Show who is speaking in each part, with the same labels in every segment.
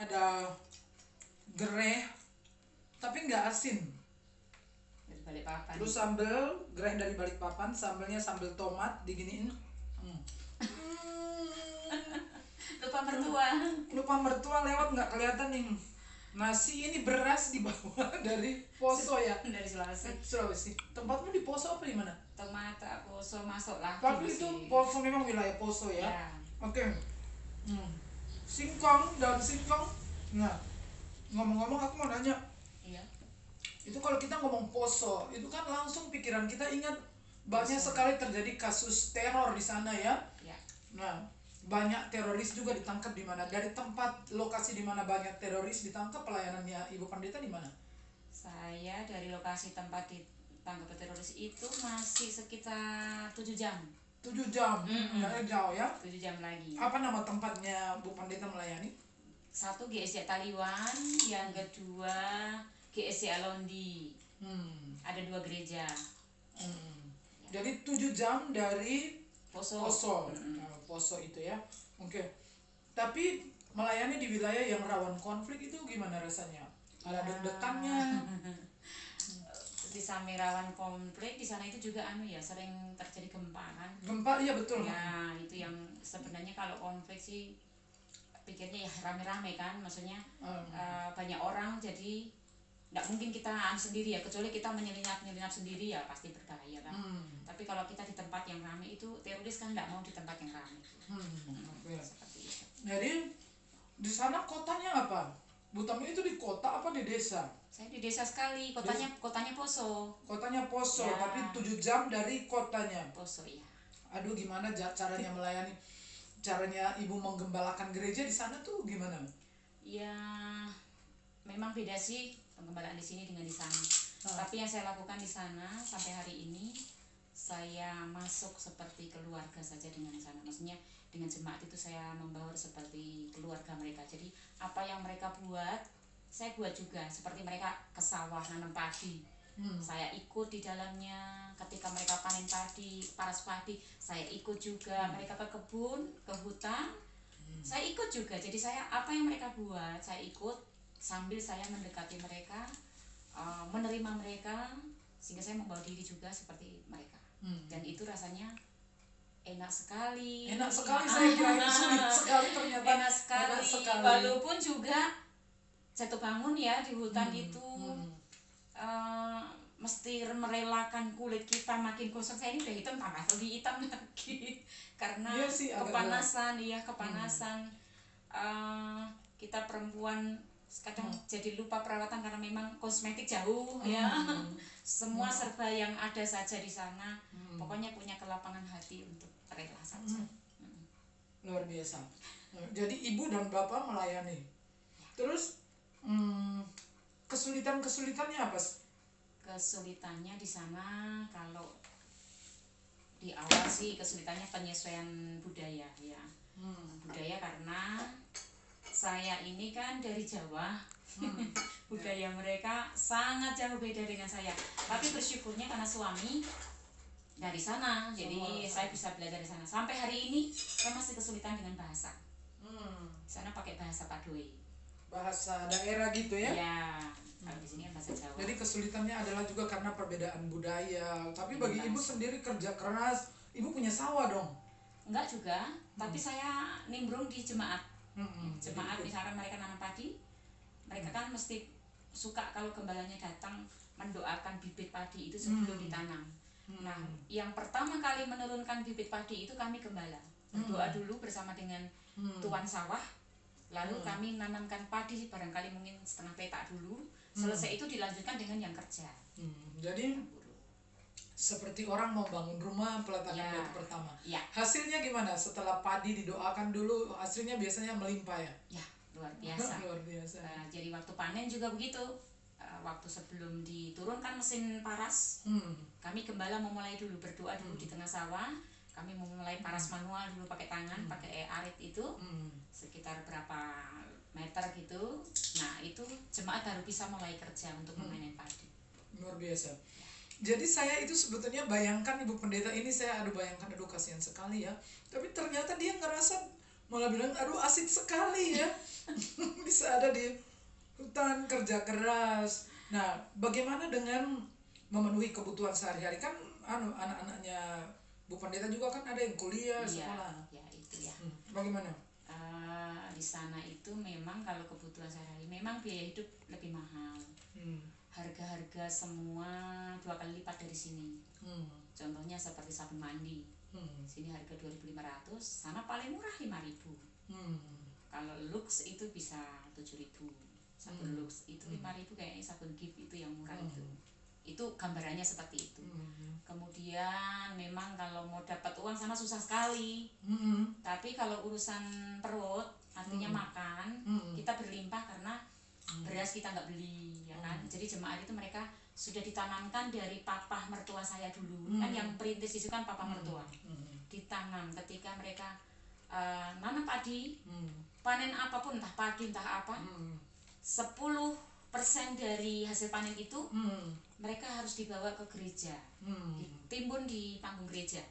Speaker 1: ada gereh tapi nggak asin.
Speaker 2: Dari Balikpapan.
Speaker 1: Terus sambal gereh dari Balikpapan, sambalnya sambal tomat diginiin. Hmm.
Speaker 2: Lupa mertua.
Speaker 1: Lupa mertua lewat nggak kelihatan nih. Nasi ini beras dibawa dari Poso ya.
Speaker 2: Dari Sulawesi.
Speaker 1: Sulawesi. Tempatmu di Poso apa di mana?
Speaker 2: Tomata Poso masuk lagi.
Speaker 1: Tapi
Speaker 2: masih.
Speaker 1: itu Poso memang wilayah Poso ya.
Speaker 2: Ya.
Speaker 1: Oke. Singkong, daun singkong. Nah, ngomong-ngomong aku mau nanya,
Speaker 2: Iya.
Speaker 1: itu kalau kita ngomong Poso, itu kan langsung pikiran kita ingat banyak sekali terjadi kasus teror di sana ya.
Speaker 2: Ya.
Speaker 1: Nah, banyak teroris juga ditangkap di mana? Dari tempat lokasi di mana banyak teroris ditangkap, pelayanannya Ibu Pendeta di mana?
Speaker 2: Saya dari lokasi tempat ditangkap teroris itu masih sekitar 7 jam.
Speaker 1: 7 jam, nggak jauh ya.
Speaker 2: 7 jam lagi.
Speaker 1: Apa nama tempatnya Bu Pendeta melayani?
Speaker 2: Satu GSC Taliwan, yang kedua GSC Alondi. Ada 2 gereja.
Speaker 1: Jadi 7 jam dari
Speaker 2: Poso.
Speaker 1: Nah, Poso itu ya. Oke. Tapi melayani di wilayah yang rawan konflik itu gimana rasanya? Ada deg-degannya?
Speaker 2: Di samping rawan konflik, di sana itu juga sering terjadi gempa kan.
Speaker 1: Gempa, iya betul.
Speaker 2: Ya, itu yang sebenarnya kalau konflik sih pikirnya ya rame-rame kan, maksudnya banyak orang, jadi nggak mungkin kita sendiri ya, kecuali kita menyelinap sendiri ya pasti berbahaya kan. Tapi kalau kita di tempat yang ramai itu, teroris kan nggak mau di tempat yang ramai. Seperti itu.
Speaker 1: Jadi di sana kotanya apa? Bu Tami itu di kota apa di desa?
Speaker 2: Saya di desa sekali, kotanya Poso.
Speaker 1: Kotanya Poso,
Speaker 2: Ya.
Speaker 1: tapi 7 jam dari kotanya.
Speaker 2: Poso ya.
Speaker 1: Aduh, gimana caranya melayani? Caranya Ibu menggembalakan gereja di sana tuh gimana?
Speaker 2: Ya, memang beda sih penggembalaan di sini dengan di sana. Tapi yang saya lakukan di sana sampai hari ini, saya masuk seperti keluarga saja dengan sana. Maksudnya dengan jemaat itu saya membaur seperti keluarga mereka. Jadi apa yang mereka buat, saya buat juga. Seperti mereka ke sawah nanam padi, saya ikut di dalamnya. Ketika mereka panen padi, paras padi, saya ikut juga. Mereka ke kebun, ke hutan, saya ikut juga. Jadi saya apa yang mereka buat, saya ikut sambil saya mendekati mereka, menerima mereka, sehingga saya membawa diri juga seperti mereka. Dan itu rasanya enak sekali.
Speaker 1: Enak sekali, saya kira itu sulit sekali, ternyata
Speaker 2: enak sekali. Walaupun juga jatuh bangun ya di hutan itu, mesti merelakan kulit kita makin gosong. Saya ini udah hitam, tambah lebih hitam lagi karena
Speaker 1: Iya sih, agak
Speaker 2: kepanasan. Kepanasan. Kita perempuan kadang jadi lupa perawatan karena memang kosmetik jauh ya. Semua serba yang ada saja di sana. Pokoknya punya kelapangan hati untuk rela saja.
Speaker 1: Luar biasa. Jadi Ibu dan Bapak melayani. Terus kesulitannya apa?
Speaker 2: Kesulitannya di sana kalau di awal sih kesulitannya penyesuaian budaya ya. Budaya karena saya ini kan dari Jawa. Budaya mereka sangat jauh beda dengan saya. Tapi bersyukurnya karena suami dari sana, jadi saya bisa belajar di sana. Sampai hari ini saya masih kesulitan dengan bahasa. Di sana pakai bahasa Padoe.
Speaker 1: Bahasa daerah gitu ya?
Speaker 2: Ya, kalau di sini bahasa Jawa.
Speaker 1: Jadi kesulitannya adalah juga karena perbedaan budaya. Tapi bagi Ibu sendiri kerja keras, Ibu punya sawah dong?
Speaker 2: Enggak juga, tapi saya nimbrung di jemaat. Jemaat di sana mereka nanam padi. Mereka kan mesti suka kalau gembalanya datang mendoakan bibit padi itu sebelum ditanam. Nah, yang pertama kali menurunkan bibit padi itu kami gembala. Berdoa dulu bersama dengan tuan sawah. Lalu kami nanamkan padi barangkali mungkin setengah petak dulu. Selesai itu dilanjutkan dengan yang kerja.
Speaker 1: Jadi seperti orang mau bangun rumah, peletakan batu pertama.
Speaker 2: Ya.
Speaker 1: Hasilnya gimana? Setelah padi didoakan dulu, hasilnya biasanya melimpah ya?
Speaker 2: Ya, luar biasa.
Speaker 1: Luar biasa.
Speaker 2: Jadi waktu panen juga begitu. Waktu sebelum diturunkan mesin paras, kami gembala memulai dulu berdoa dulu di tengah sawah. Kami memulai paras manual dulu pakai tangan, pakai arit itu sekitar berapa meter gitu. Nah itu jemaat baru bisa mulai kerja untuk memanen padi.
Speaker 1: Luar biasa. Jadi saya itu sebetulnya bayangkan Ibu Pendeta ini, saya bayangkan kasihan sekali ya. Tapi ternyata dia ngerasa malah bilang aduh asik sekali ya. Bisa ada di hutan kerja keras. Nah, bagaimana dengan memenuhi kebutuhan sehari-hari? Kan anak-anaknya Bu Pendeta juga kan ada yang kuliah,
Speaker 2: Iya,
Speaker 1: sekolah.
Speaker 2: ya itu ya.
Speaker 1: Bagaimana?
Speaker 2: Di sana itu memang kalau kebutuhan sehari-hari memang biaya hidup lebih mahal. Harga-harga semua 2 kali lipat dari sini. Contohnya seperti sabun mandi. Sini harga 2.500, sana paling murah 5.000. Kalau Lux itu bisa 7.000. Sabun Lux itu 5.000, kayaknya sabun Gift itu yang murah itu gambarannya seperti itu. Kemudian memang kalau mau dapat uang sana susah sekali. Tapi kalau urusan perut, artinya makan, kita berlimpah karena beras kita nggak beli, ya kan. Jadi jemaat itu mereka sudah ditanamkan dari papa mertua saya dulu. Kan yang perintis itu kan papa mertua. Ditanam ketika mereka nanam padi, panen apapun, entah padi entah apa, 10% dari hasil panen itu mereka harus dibawa ke gereja, ditimbun di panggung gereja.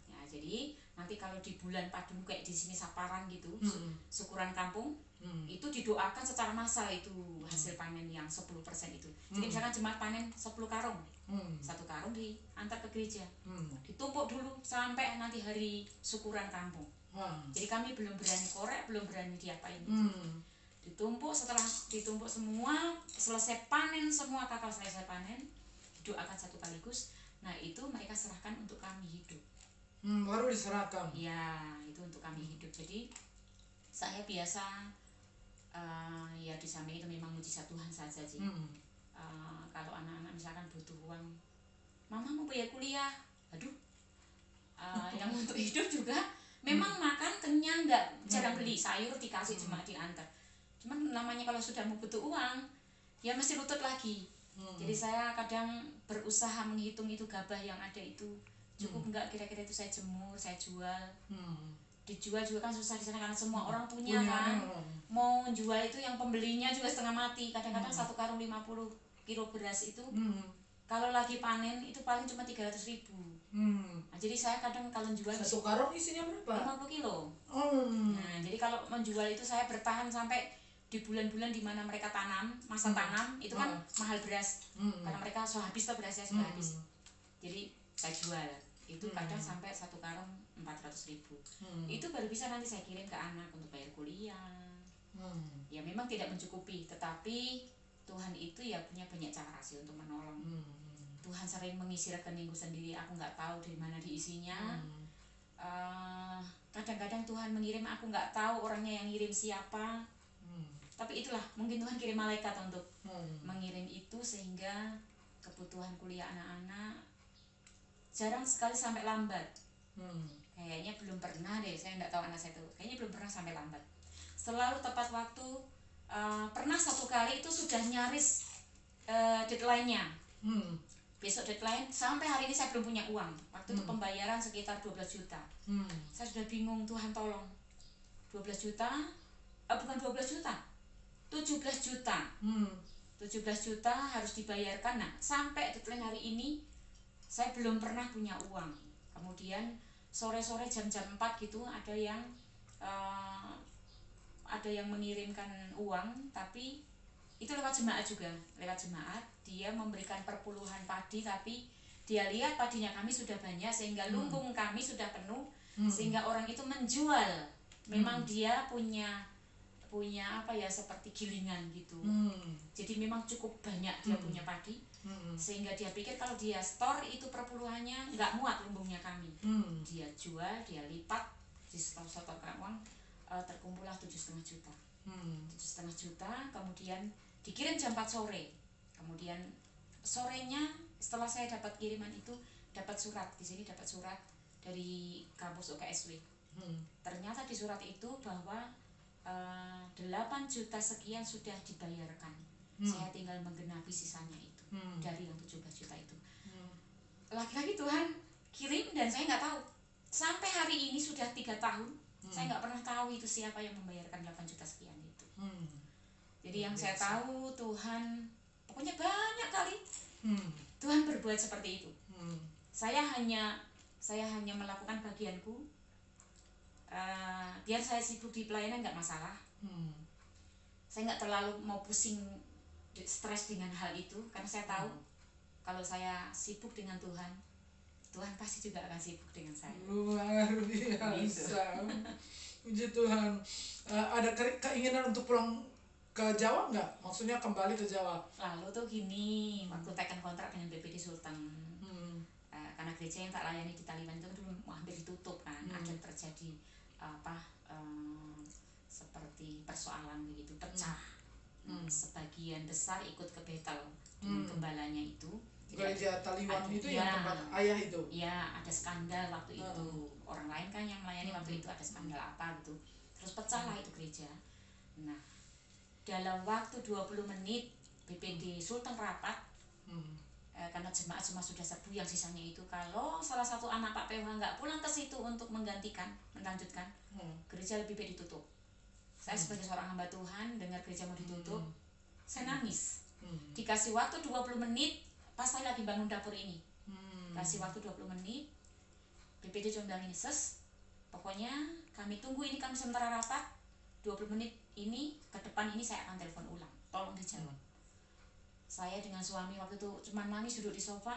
Speaker 2: Ya, jadi nanti kalau di bulan padu kayak di sini Saparan gitu, syukuran kampung, itu didoakan secara massal itu hasil panen yang 10% itu. Jadi misalkan jemaat panen 10 karung, 1 karung diantar ke gereja, ditumpuk dulu sampai nanti hari syukuran kampung. Jadi kami belum berani korek, belum berani diapain gitu. Ditumpuk, setelah ditumpuk semua, selesai panen semua, kakak selesai panen, didoakan satu kaligus. Nah itu mereka serahkan untuk kami hidup.
Speaker 1: Baru diserahkan.
Speaker 2: Ya, itu untuk kami hidup. Jadi saya biasa ya di samping itu memang mujizat Tuhan saja sih. Kalau anak-anak misalkan butuh uang, mama mau bayar kuliah, aduh, yang untuk hidup juga memang makan kenyang, nggak jarang beli sayur dikasih jemaat diantar. Cuman namanya kalau sudah mau butuh uang, ya mesti lutut lagi. Jadi saya kadang berusaha menghitung itu gabah yang ada itu cukup nggak, kira-kira itu saya jemur, saya jual. Dijual juga kan susah di sana karena semua orang punya kan. Mau jual itu yang pembelinya juga setengah mati. Kadang-kadang 1 karung 50 kilo beras itu kalau lagi panen itu paling cuma 300.000. Nah, jadi saya kadang kalau jual
Speaker 1: 1 karung isinya berapa?
Speaker 2: 50 kilo. Nah, jadi kalau menjual itu saya bertahan sampai di bulan-bulan di mana mereka tanam, masa tanam itu kan mahal beras. Karena mereka sudah habis tuh berasnya, sudah habis. Jadi saya jual. Itu kadang sampai 1 karung 400.000. Itu baru bisa nanti saya kirim ke anak untuk bayar kuliah. Ya memang tidak mencukupi, tetapi Tuhan itu ya punya banyak cara sih untuk menolong. Tuhan sering mengisi rekeningku sendiri, aku nggak tahu dari mana diisinya. Kadang-kadang Tuhan mengirim, aku nggak tahu orangnya yang ngirim siapa. Tapi itulah, mungkin Tuhan kirim malaikat untuk mengirim itu sehingga kebutuhan kuliah anak-anak jarang sekali sampai lambat. Kayaknya belum pernah deh, saya nggak tahu anak saya itu, kayaknya belum pernah sampai lambat. Selalu tepat waktu. Pernah 1 kali itu sudah nyaris deadline-nya. Besok deadline, sampai hari ini saya belum punya uang. Waktu itu pembayaran sekitar 12 juta. Saya sudah bingung, Tuhan tolong. 12 juta, bukan 12 juta, 17 juta. 17 juta harus dibayarkan. Nah, sampai deadline hari ini saya belum pernah punya uang. Kemudian sore-sore jam-jam 4 gitu ada yang mengirimkan uang, tapi itu lewat jemaat juga. Lewat jemaat dia memberikan perpuluhan padi, tapi dia lihat padinya kami sudah banyak sehingga lumbung kami sudah penuh, sehingga orang itu menjual. Memang dia punya apa ya, seperti gilingan gitu. Jadi memang cukup banyak dia punya padi, sehingga dia pikir kalau dia store itu perpuluhannya nggak muat lumbungnya kami. Dia jual, dia lipat di setor-setorkan uang, terkumpullah 7,5 juta. 7,5 juta, kemudian dikirim jam 4 sore. Kemudian sorenya setelah saya dapat kiriman itu, dapat surat. Di sini dapat surat dari kampus UKSW. Ternyata di surat itu bahwa 8 juta sekian sudah dibayarkan. Saya tinggal menggenapi sisanya itu dari yang 17 juta itu. Lagi-lagi Tuhan kirim dan saya nggak tahu. Sampai hari ini sudah 3 tahun, saya nggak pernah tahu itu siapa yang membayarkan 8 juta sekian itu. Jadi yang saya tahu Tuhan pokoknya banyak kali Tuhan berbuat seperti itu. Saya hanya melakukan bagianku. biar saya sibuk di pelayanan nggak masalah. Saya nggak terlalu mau pusing stres dengan hal itu, karena saya tahu kalau saya sibuk dengan Tuhan, Tuhan pasti juga akan sibuk dengan saya.
Speaker 1: Luar biasa. Puji Tuhan. Ada keinginan untuk pulang ke Jawa nggak? Maksudnya kembali ke Jawa?
Speaker 2: Lalu tuh gini, waktu tekan kontrak dengan BPD Sultan, karena gereja yang tak layani di Taliban itu dulu hampir ditutup kan, ada terjadi seperti persoalan begitu, pecah. Sebagian besar ikut ke Betel dengan gembalanya itu.
Speaker 1: Gereja Taliban itu yang tempat ayah itu?
Speaker 2: Iya, ada skandal waktu itu. Orang lain kan yang melayani waktu itu ada skandal apa gitu. Terus pecahlah itu gereja. Nah, dalam waktu 20 menit BPD Sultan rapat, karena jemaat semua sudah serbu, yang sisanya itu kalau salah satu anak Pak PH nggak pulang ke situ untuk melanjutkan, gereja lebih baik ditutup. Saya sebagai seorang hamba Tuhan dengar gereja mau ditutup, saya nangis. Dikasih waktu 20 menit, pas saya lagi bangun dapur ini, kasih waktu 20 menit, BPD cuma bilang ini, "Ses, pokoknya kami tunggu ini, kami sementara rapat, 20 menit ini ke depan ini saya akan telepon ulang, tolong dijawab." Saya dengan suami waktu itu cuma nangis duduk di sofa.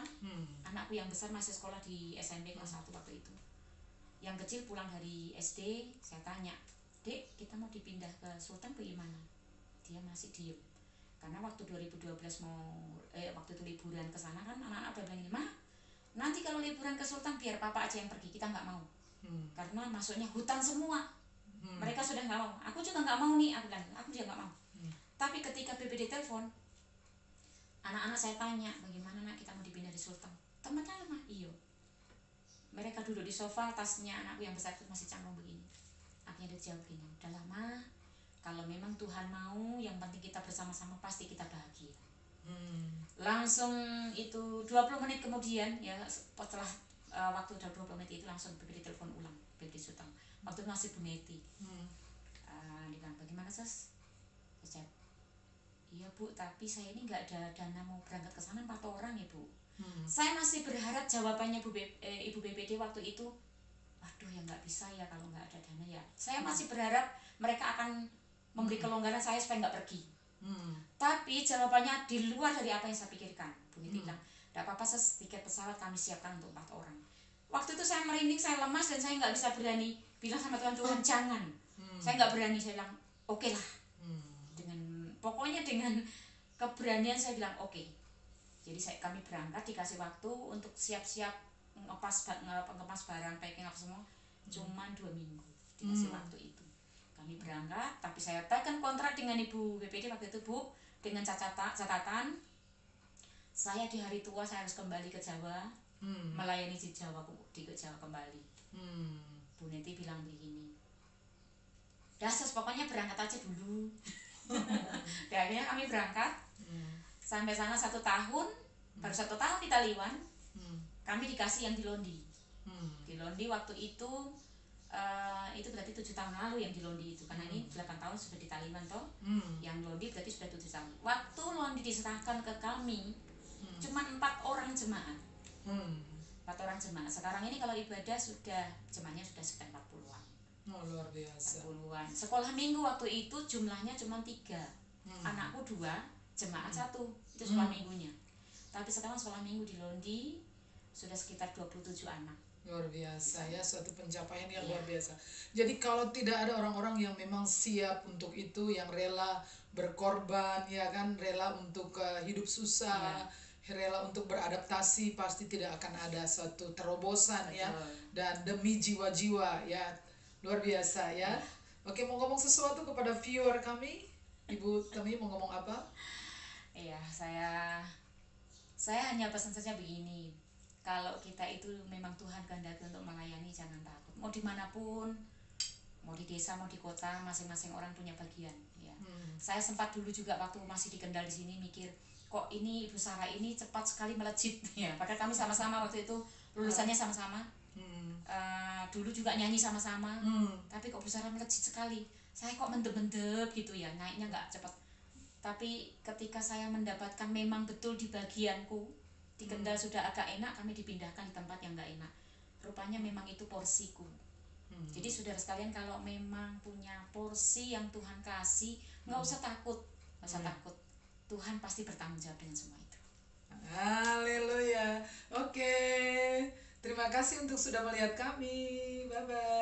Speaker 2: Anakku yang besar masih sekolah di SMP kelas 1 waktu itu. Yang kecil pulang dari SD, saya tanya, "Dek, kita mau dipindah ke Sultan bagaimana?" Dia masih diem. Karena waktu 2012 waktu itu liburan ke sana kan, anak-anak udah bilang, "Ma, nanti kalau liburan ke Sultan biar papa aja yang pergi, kita nggak mau." Karena masuknya hutan semua. Mereka sudah nggak mau. Aku juga nggak mau nih, aku bilang, aku juga nggak mau. Tapi ketika BPD telepon, anak-anak saya tanya, "Bagaimana nak, kita mau dipindah di Sultan?" "Tempatnya lama." "Iyo." Mereka duduk di sofa, tasnya anakku yang besar itu masih canggung begini. Akhirnya dia jawab gini, "Udah lama, kalau memang Tuhan mau, yang penting kita bersama-sama, pasti kita bahagia." Langsung itu 20 menit kemudian, ya setelah waktu udah 20 menit itu langsung BPD telepon ulang, BPD Sultan. Waktu itu masih Bu Neti. Dia bilang, "Bagaimana, Ses?" Saya jawab, "Iya Bu, tapi saya ini nggak ada dana mau berangkat ke sana 4 orang ya Bu." Saya masih berharap jawabannya Ibu BPD waktu itu, "Waduh ya nggak bisa ya kalau nggak ada dana ya." Saya masih berharap mereka akan memberi kelonggaran saya supaya nggak pergi. Tapi jawabannya di luar dari apa yang saya pikirkan. Bu Neti bilang, "Nggak apa-apa Ses, tiket pesawat kami siapkan untuk 4 orang." Waktu itu saya merinding, saya lemas, dan saya nggak bisa berani bilang sama Tuhan, jangan. Saya nggak berani, saya bilang, "Oke lah." Pokoknya dengan keberanian saya bilang oke. Jadi kami berangkat, dikasih waktu untuk siap-siap ngepas barang, packing apa semua, cuma 2 minggu dikasih waktu itu. Kami berangkat, tapi saya tekan kontrak dengan Ibu BPD waktu itu, "Bu, dengan catatan saya di hari tua saya harus kembali ke Jawa, melayani di Jawa kembali." Bu Neti bilang begini, "Dasar, pokoknya berangkat aja dulu." Dan akhirnya kami berangkat, sampai sana 1 tahun, baru 1 tahun di Taliban, kami dikasih yang di Londi. Di Londi waktu itu berarti 7 tahun lalu yang di Londi itu, karena ini 8 tahun sudah di Taliban toh. Yang Londi berarti sudah 7 tahun. Waktu Londi diserahkan ke kami, cuma 4 orang jemaat. 4 orang jemaat. Sekarang ini kalau ibadah jemaatnya sudah sekitar 40-an.
Speaker 1: Oh, luar biasa.
Speaker 2: 40-an. Sekolah minggu waktu itu jumlahnya cuma 3. Anakku 2, jemaat 1. Itu sekolah minggunya. Tapi sekarang sekolah minggu di Londi sudah sekitar 27 anak.
Speaker 1: Luar biasa ya, suatu pencapaian yang luar biasa. Jadi kalau tidak ada orang-orang yang memang siap untuk itu, yang rela berkorban, ya kan, rela untuk hidup susah, rela untuk beradaptasi, pasti tidak akan ada suatu terobosan. Betul. Ya. Dan demi jiwa-jiwa ya, luar biasa ya. Oke, mau ngomong sesuatu kepada viewer kami, Ibu Temi, mau ngomong apa?
Speaker 2: Iya, saya hanya pesan saja begini. Kalau kita itu memang Tuhan kehendaki untuk melayani, jangan takut. Mau dimanapun, mau di desa, mau di kota, masing-masing orang punya bagian. Ya. Saya sempat dulu juga waktu masih di Kendal di sini mikir, kok ini Ibu Sarah ini cepat sekali melejit. Ya, padahal kami sama-sama waktu itu lulusannya sama-sama. Dulu juga nyanyi sama-sama. Tapi kok Bu Sarah melejit sekali. Saya kok mendep-mendep gitu ya, naiknya nggak cepat. Tapi ketika saya mendapatkan memang betul di bagianku, di Kendal sudah agak enak, kami dipindahkan di tempat yang nggak enak. Rupanya memang itu porsiku. Jadi saudara sekalian, kalau memang punya porsi yang Tuhan kasih, nggak usah takut, nggak usah takut. Tuhan pasti bertanggung jawab dengan semua itu.
Speaker 1: Haleluya. Oke. Terima kasih untuk sudah melihat kami. Bye bye.